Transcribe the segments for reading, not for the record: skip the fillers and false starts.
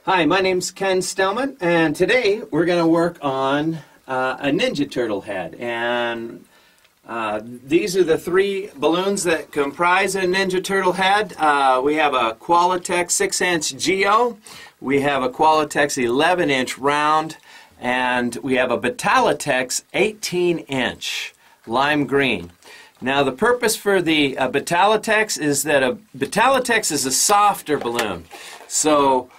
Hi, my name's Ken Stellman, and today we're going to work on a Ninja Turtle head. And these are the three balloons that comprise a Ninja Turtle head. We have a Qualitex 6-inch Geo, we have a Qualitex 11-inch round, and we have a Battaletex 18-inch lime green. Now the purpose for the Battaletex is that a Battaletex is a softer balloon. So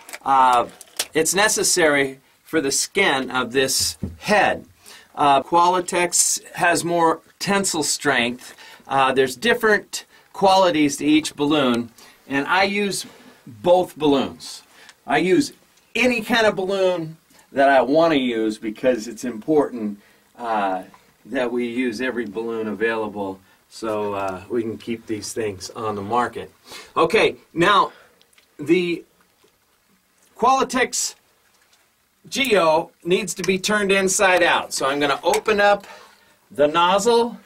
it's necessary for the skin of this head. Qualitex has more tensile strength. There's different qualities to each balloon, and I use both balloons. I use any kind of balloon that I want to use because it's important that we use every balloon available so we can keep these things on the market. Okay, now the Qualitex Geo needs to be turned inside out. So I'm going to open up the nozzle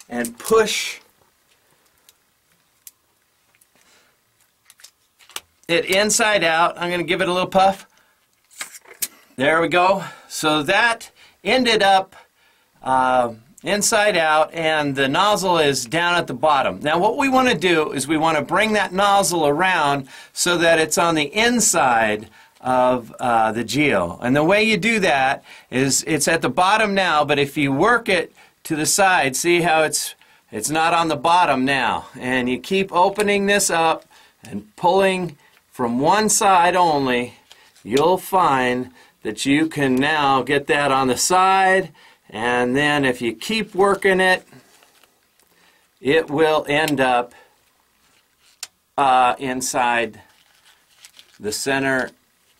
and push it inside out. I'm going to give it a little puff. There we go. So that ended up inside out, and the nozzle is down at the bottom. Now what we want to do is we want to bring that nozzle around so that it's on the inside of the Geo. And the way you do that is it's at the bottom now, but if you work it to the side, see how it's not on the bottom now. And you keep opening this up and pulling from one side only, you'll find that you can now get that on the side. And then if you keep working it, it will end up inside the center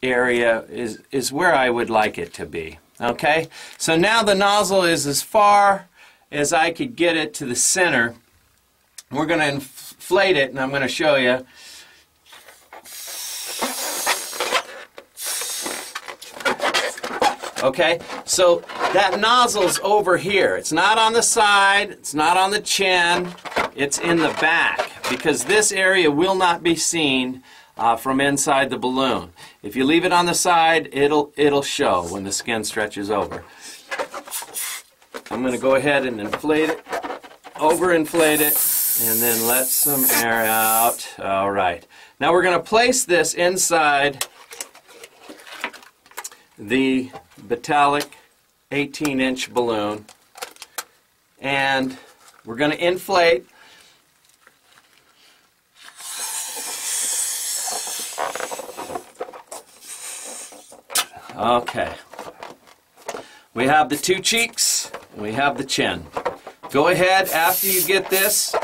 area is where I would like it to be. Okay? So now the nozzle is as far as I could get it to the center. We're going to inflate it, and I'm going to show you. Okay, so that nozzle's over here. It's not on the side, it's not on the chin, it's in the back, because this area will not be seen from inside the balloon. If you leave it on the side, it'll show when the skin stretches over. I'm going to go ahead and inflate it, overinflate it, and then let some air out. All right. Now we're going to place this inside the Battaletex 18-inch balloon, and we're going to inflate. Okay, we have the two cheeks, and we have the chin. Go ahead, after you get this,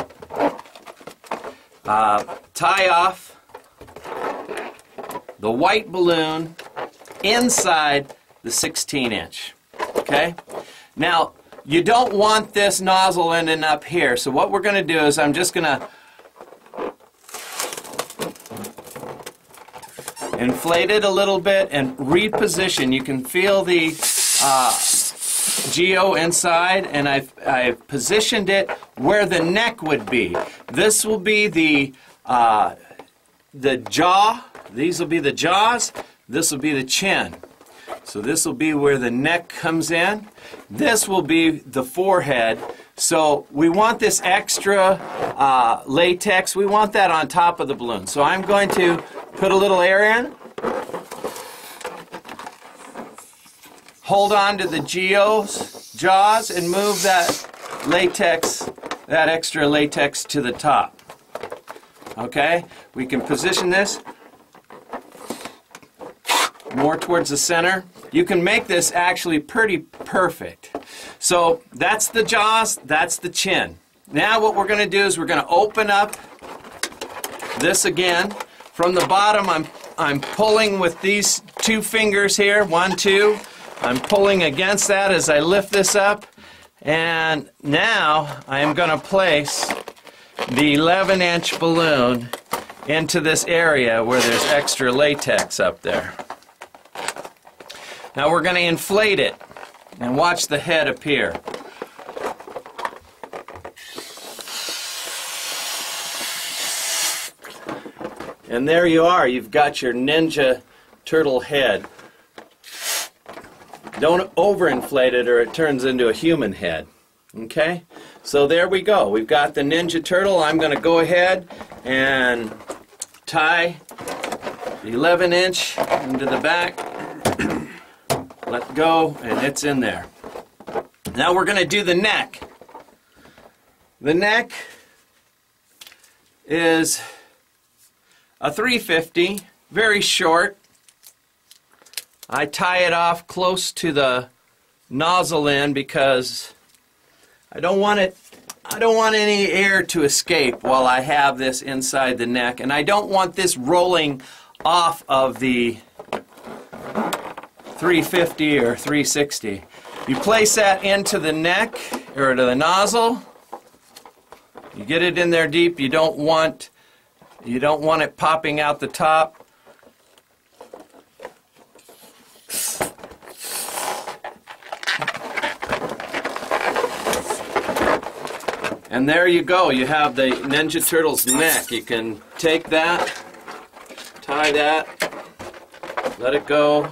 tie off the white balloon inside the 16-inch. Okay? Now, you don't want this nozzle ending up here, so what we're going to do is I'm just going to inflate it a little bit and reposition. You can feel the Geo inside, and I've positioned it where the neck would be. This will be the jaw. These will be the jaws. This will be the chin. So this will be where the neck comes in. This will be the forehead. So we want this extra latex. We want that on top of the balloon. So I'm going to put a little air in. Hold on to the Geo's jaws and move that latex, that extra latex to the top. Okay? We can position this more towards the center. You can make this actually pretty perfect. So that's the jaws, that's the chin. Now what we're going to do is we're going to open up this again. From the bottom I'm pulling with these two fingers here, 1, 2. I'm pulling against that as I lift this up. And now I am going to place the 11-inch balloon into this area where there's extra latex up there. Now we're going to inflate it and watch the head appear. And there you are. You've got your Ninja turtle head. Don't overinflate it or it turns into a human head. Okay? So there we go. We've got the Ninja Turtle. I'm going to go ahead and tie the 11-inch into the back. Let go, and it's in there. Now we're going to do the neck. The neck is a 350, very short. I tie it off close to the nozzle end because I don't want any air to escape while I have this inside the neck, and I don't want this rolling off of the 350 or 360. You place that into the neck or to the nozzle. You get it in there deep. You don't want it popping out the top. And there you go. You have the Ninja Turtle's neck. You can take that, tie that, let it go,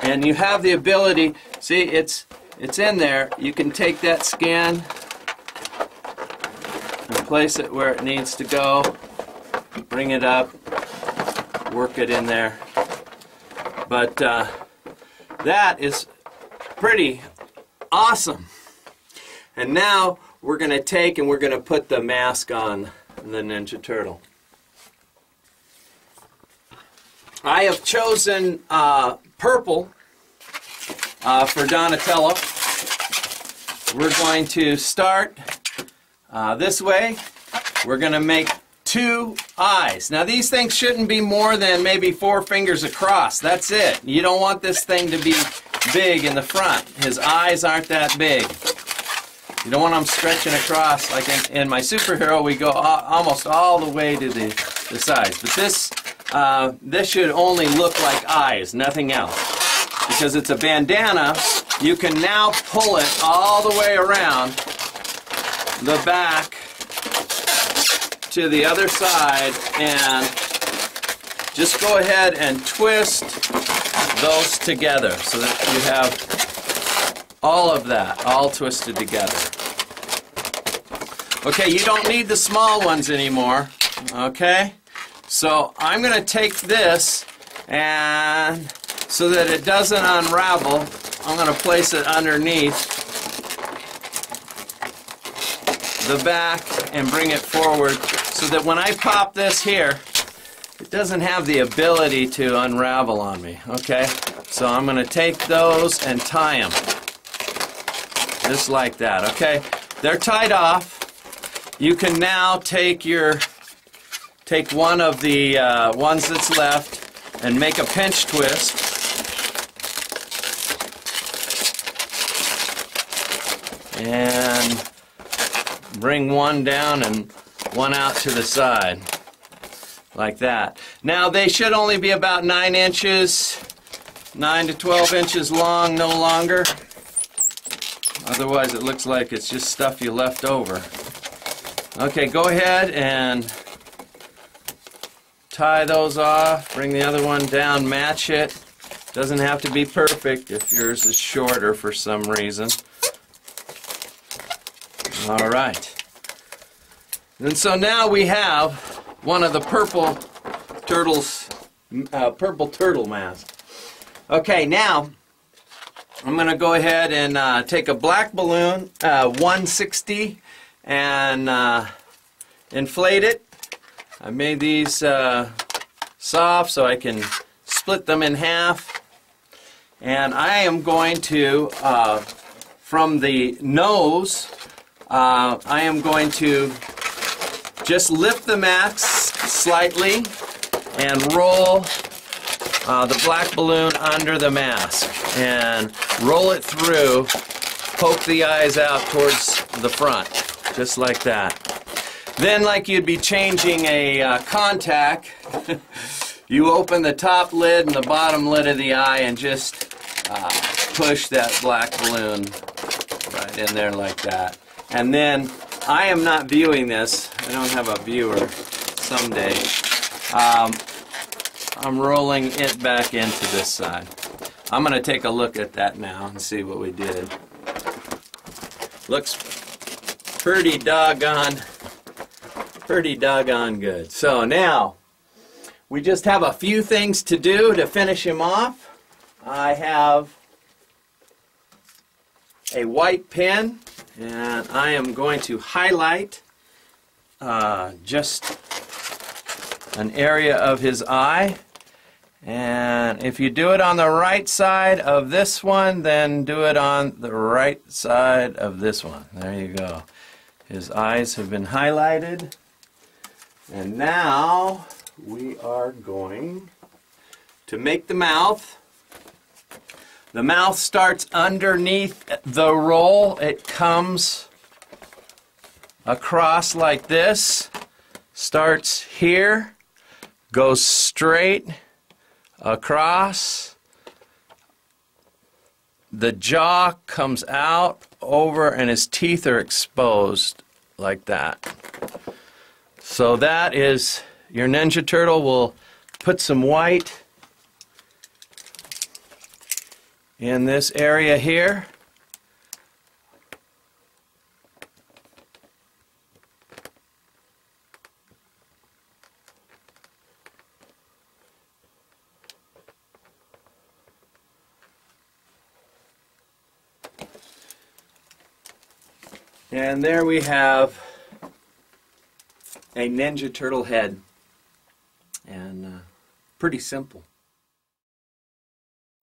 and you have the ability. See, it's in there. You can take that scan and place it where it needs to go. Bring it up, work it in there. But that is pretty awesome. And now we're going to take and we're going to put the mask on the Ninja Turtle. I have chosen purple for Donatello. We're going to start this way. We're going to make 2 eyes. Now these things shouldn't be more than maybe 4 fingers across. That's it. You don't want this thing to be big in the front. His eyes aren't that big. You don't want them stretching across. Like in my superhero, we go almost all the way to the sides. But this should only look like eyes, nothing else. Because it's a bandana, you can now pull it all the way around the back to the other side and just go ahead and twist those together so that you have all of that all twisted together. Okay, you don't need the small ones anymore. Okay, so I'm going to take this, and so that it doesn't unravel, I'm going to place it underneath the back and bring it forward so that when I pop this here, it doesn't have the ability to unravel on me. Okay, so I'm going to take those and tie them just like that. Okay, they're tied off. You can now take one of the ones that's left and make a pinch twist. And bring one down and one out to the side. Like that. Now they should only be about 9 inches, 9 to 12 inches long, no longer. Otherwise it looks like it's just stuff you left over. Okay, go ahead and tie those off, bring the other one down, match it. Doesn't have to be perfect if yours is shorter for some reason. Alright. And so now we have one of the purple turtle mask. Okay, now I'm going to go ahead and take a black balloon, 160, and inflate it. I made these soft so I can split them in half. And I am going to, from the nose, I am going to just lift the mask slightly and roll the black balloon under the mask and roll it through, poke the eyes out towards the front, just like that. Then, like you'd be changing a contact, you open the top lid and the bottom lid of the eye and just push that black balloon right in there like that. And then, I am not viewing this. I don't have a viewer someday. I'm rolling it back into this side. I'm going to take a look at that now and see what we did. Looks pretty doggone good. So now, we just have a few things to do to finish him off. I have a white pen, and I am going to highlight just an area of his eye. And if you do it on the right side of this one, then do it on the right side of this one. There you go. His eyes have been highlighted. And now we are going to make the mouth. The mouth starts underneath the roll. It comes across like this. Starts here, goes straight across. The jaw comes out over and his teeth are exposed like that. So that is your Ninja Turtle. We'll put some white in this area here. And there we have a Ninja Turtle head, and pretty simple.